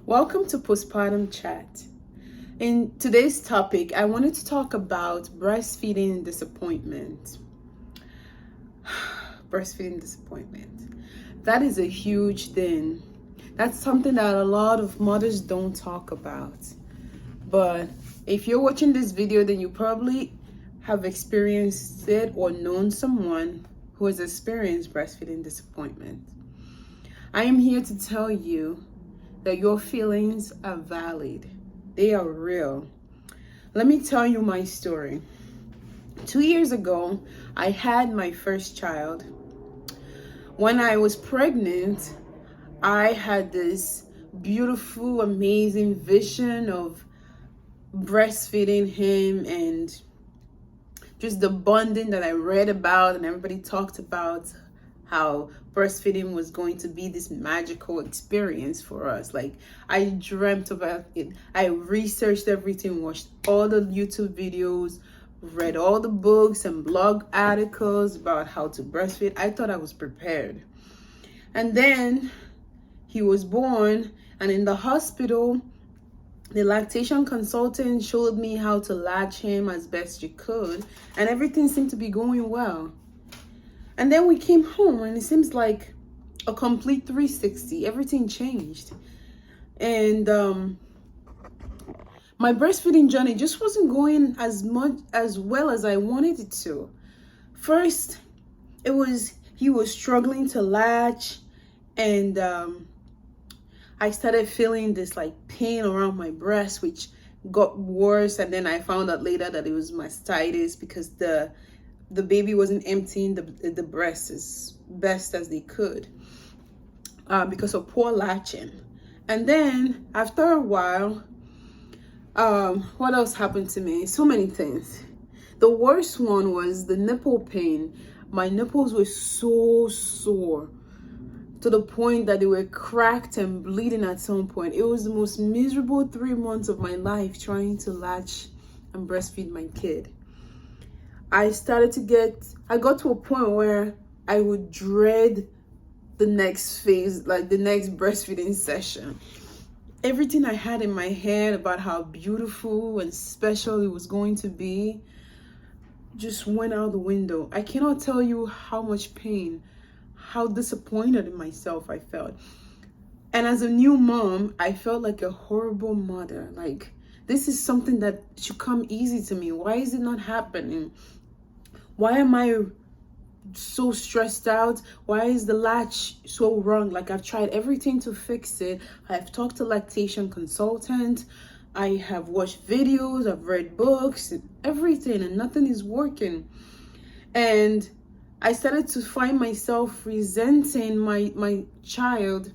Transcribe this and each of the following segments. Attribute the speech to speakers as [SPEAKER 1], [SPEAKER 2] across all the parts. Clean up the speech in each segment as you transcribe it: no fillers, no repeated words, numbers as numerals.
[SPEAKER 1] Welcome to Postpartum Chat. In today's topic, I wanted to talk about breastfeeding and disappointment. Breastfeeding disappointment. That is a huge thing. That's something that a lot of mothers don't talk about. But if you're watching this video, then you probably have experienced it or known someone who has experienced breastfeeding disappointment. I am here to tell you that your feelings are valid. They are real. Let me tell you my story. 2 years ago, I had my first child. When I was pregnant, I had this beautiful, amazing vision of breastfeeding him and just the bonding that I read about and everybody talked about, how breastfeeding was going to be this magical experience for us. Like, I dreamt about it. I researched everything, watched all the YouTube videos, read all the books and blog articles about how to breastfeed. I thought I was prepared. And then he was born, and in the hospital, the lactation consultant showed me how to latch him as best you could, and everything seemed to be going well. And then we came home, and it seems like a complete 360. Everything changed. And my breastfeeding journey just wasn't going as well as I wanted it to. First, he was struggling to latch, and I started feeling this like pain around my breast, which got worse. And then I found out later that it was mastitis because the baby wasn't emptying the breast as best as they could because of poor latching. And then after a while, what else happened to me? So many things. The worst one was the nipple pain. My nipples were so sore to the point that they were cracked and bleeding at some point. It was the most miserable 3 months of my life trying to latch and breastfeed my kid. I got to a point where I would dread the next phase, like the next breastfeeding session. Everything I had in my head about how beautiful and special it was going to be just went out the window. I cannot tell you how much pain, how disappointed in myself I felt. And as a new mom, I felt like a horrible mother. Like, this is something that should come easy to me. Why is it not happening? Why am I so stressed out? Why is the latch so wrong? Like, I've tried everything to fix it. I've talked to lactation consultant. I have watched videos. I've read books and everything, and nothing is working. And I started to find myself resenting my child.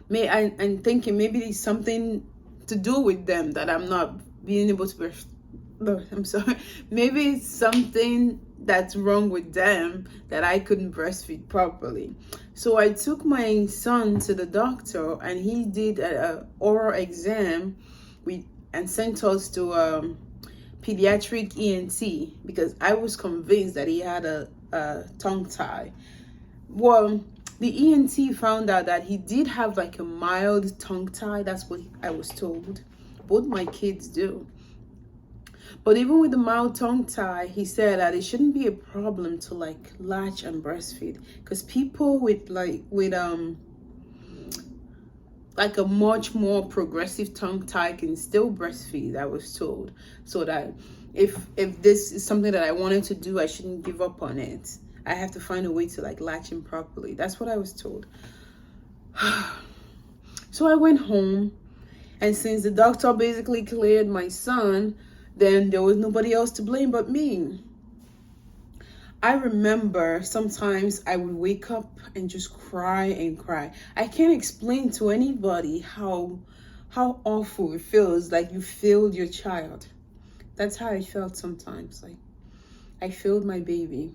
[SPEAKER 1] And thinking maybe there's something to do with them that I'm not being able to maybe it's something that's wrong with them that I couldn't breastfeed properly. So I took my son to the doctor, and he did an oral exam and sent us to pediatric ENT because I was convinced that he had a tongue tie. Well, the ENT found out that he did have like a mild tongue tie. That's what I was told. Both my kids do. But even with the mild tongue tie, he said that it shouldn't be a problem to like latch and breastfeed, because people with like a much more progressive tongue tie can still breastfeed, I was told. So that if this is something that I wanted to do, I shouldn't give up on it. I have to find a way to like latch him properly. That's what I was told. So I went home, and since the doctor basically cleared my son, then there was nobody else to blame but me. I remember sometimes I would wake up and just cry and cry. I can't explain to anybody how awful it feels, like you failed your child. That's how I felt sometimes. Like, I failed my baby.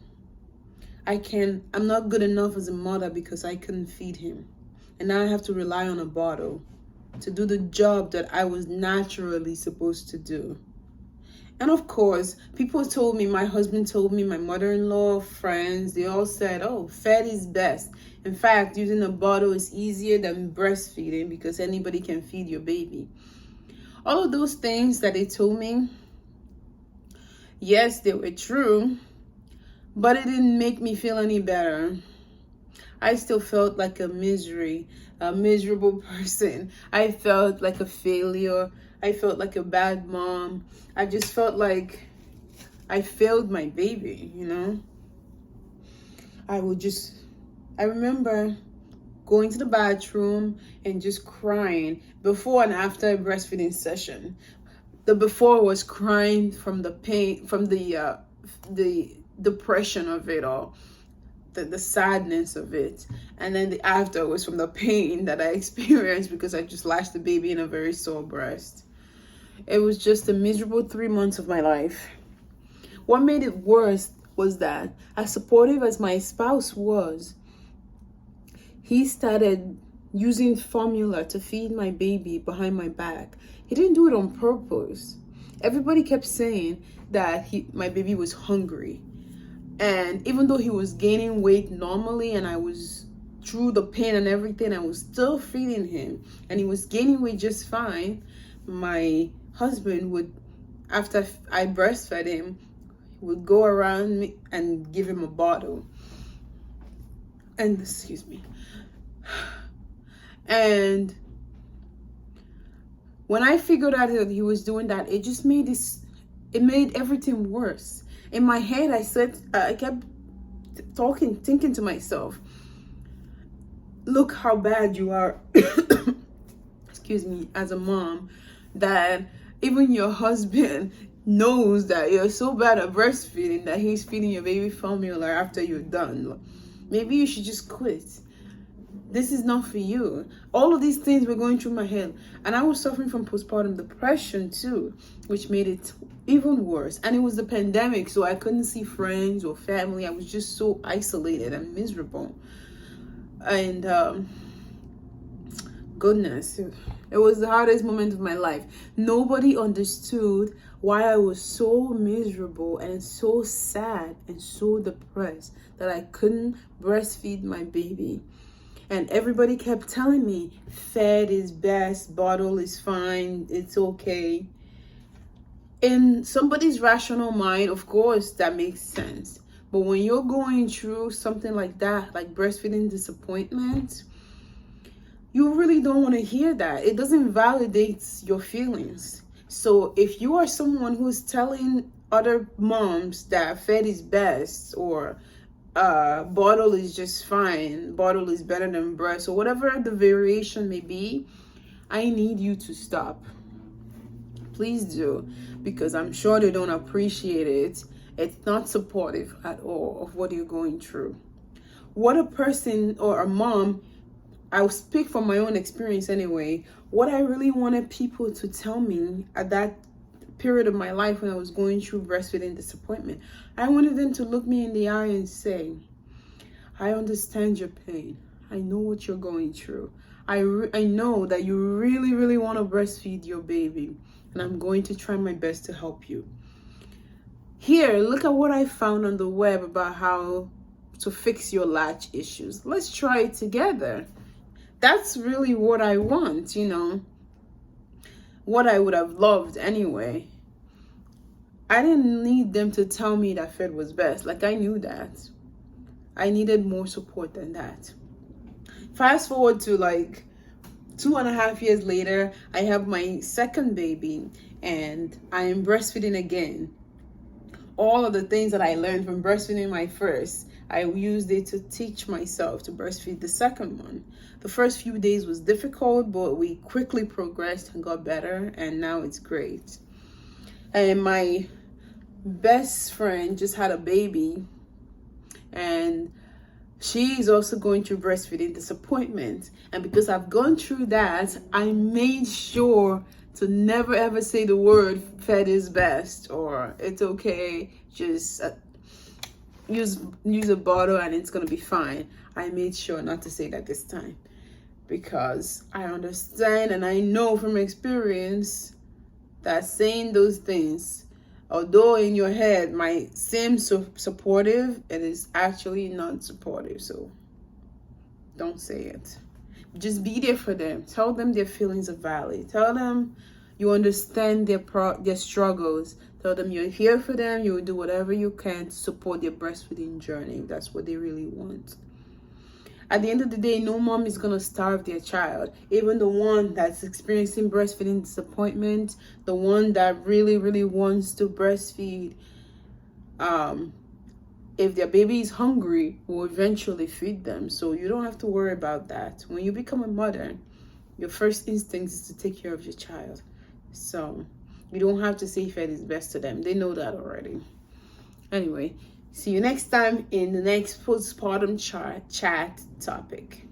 [SPEAKER 1] I'm not good enough as a mother because I couldn't feed him. And now I have to rely on a bottle to do the job that I was naturally supposed to do. And of course, people told me, my husband told me, my mother-in-law, friends, they all said, oh, fed is best. In fact, using a bottle is easier than breastfeeding because anybody can feed your baby. All of those things that they told me, yes, they were true, but it didn't make me feel any better. I still felt like a miserable person. I felt like a failure. I felt like a bad mom. I just felt like I failed my baby, you know? I remember going to the bathroom and just crying before and after a breastfeeding session. The before was crying from the pain, from the depression of it all, the sadness of it, and then the after was from the pain that I experienced because I just latched the baby in a very sore breast. It was just a miserable 3 months of my life. What made it worse was that, as supportive as my spouse was, he started using formula to feed my baby behind my back. He didn't do it on purpose. Everybody kept saying that my baby was hungry. And even though he was gaining weight normally and I was through the pain and everything, I was still feeding him and he was gaining weight just fine, my husband would, after I breastfed him, would go around me and give him a bottle. And excuse me. And when I figured out that he was doing that, it just made made everything worse. In my head, I kept thinking to myself, look how bad you are, excuse me, as a mom, that even your husband knows that you're so bad at breastfeeding that he's feeding your baby formula after you're done. Maybe you should just quit. This is not for you. All of these things were going through my head. And I was suffering from postpartum depression too, which made it even worse. And it was the pandemic, so I couldn't see friends or family. I was just so isolated and miserable. And goodness, it was the hardest moment of my life. Nobody understood why I was so miserable and so sad and so depressed that I couldn't breastfeed my baby. And everybody kept telling me, fed is best, bottle is fine, it's okay. In somebody's rational mind, of course, that makes sense. But when you're going through something like that, like breastfeeding disappointment, you really don't want to hear that. It doesn't validate your feelings. So if you are someone who's telling other moms that fed is best, or bottle is just fine, bottle is better than breast, or whatever the variation may be, I need you to stop. Please do, because I'm sure they don't appreciate it. It's not supportive at all of what you're going through. What a person or a mom, I'll speak from my own experience anyway, what I really wanted people to tell me at that period of my life when I was going through breastfeeding disappointment, I wanted them to look me in the eye and say, I understand your pain. I know what you're going through. I know that you really, really want to breastfeed your baby, and I'm going to try my best to help you. Here, look at what I found on the web about how to fix your latch issues. Let's try it together. That's really what I want, you know, what I would have loved anyway. I didn't need them to tell me that fed was best. Like, I knew that. I needed more support than that. Fast forward to like 2.5 years later, I have my second baby and I am breastfeeding again. All of the things that I learned from breastfeeding my first, I used it to teach myself to breastfeed the second one. The first few days was difficult, but we quickly progressed and got better, and now it's great. And my best friend just had a baby, and she is also going through breastfeeding disappointment. And because I've gone through that, I made sure to never ever say the word fed is best or it's okay, just use a bottle and it's gonna be fine. I made sure not to say that this time, because I understand and I know from experience that saying those things Although in your head might seem so supportive, it is actually not supportive. So don't say it. Just be there for them. Tell them their feelings are valid. Tell them you understand their struggles. Tell them you're here for them. You will do whatever you can to support their breastfeeding journey if that's what they really want. At the end of the day, no mom is going to starve their child. Even the one that's experiencing breastfeeding disappointment, the one that really, really wants to breastfeed, if their baby is hungry, will eventually feed them. So you don't have to worry about that. When you become a mother, your first instinct is to take care of your child. So you don't have to say fed is best to them. They know that already. Anyway, see you next time in the next postpartum chat topic.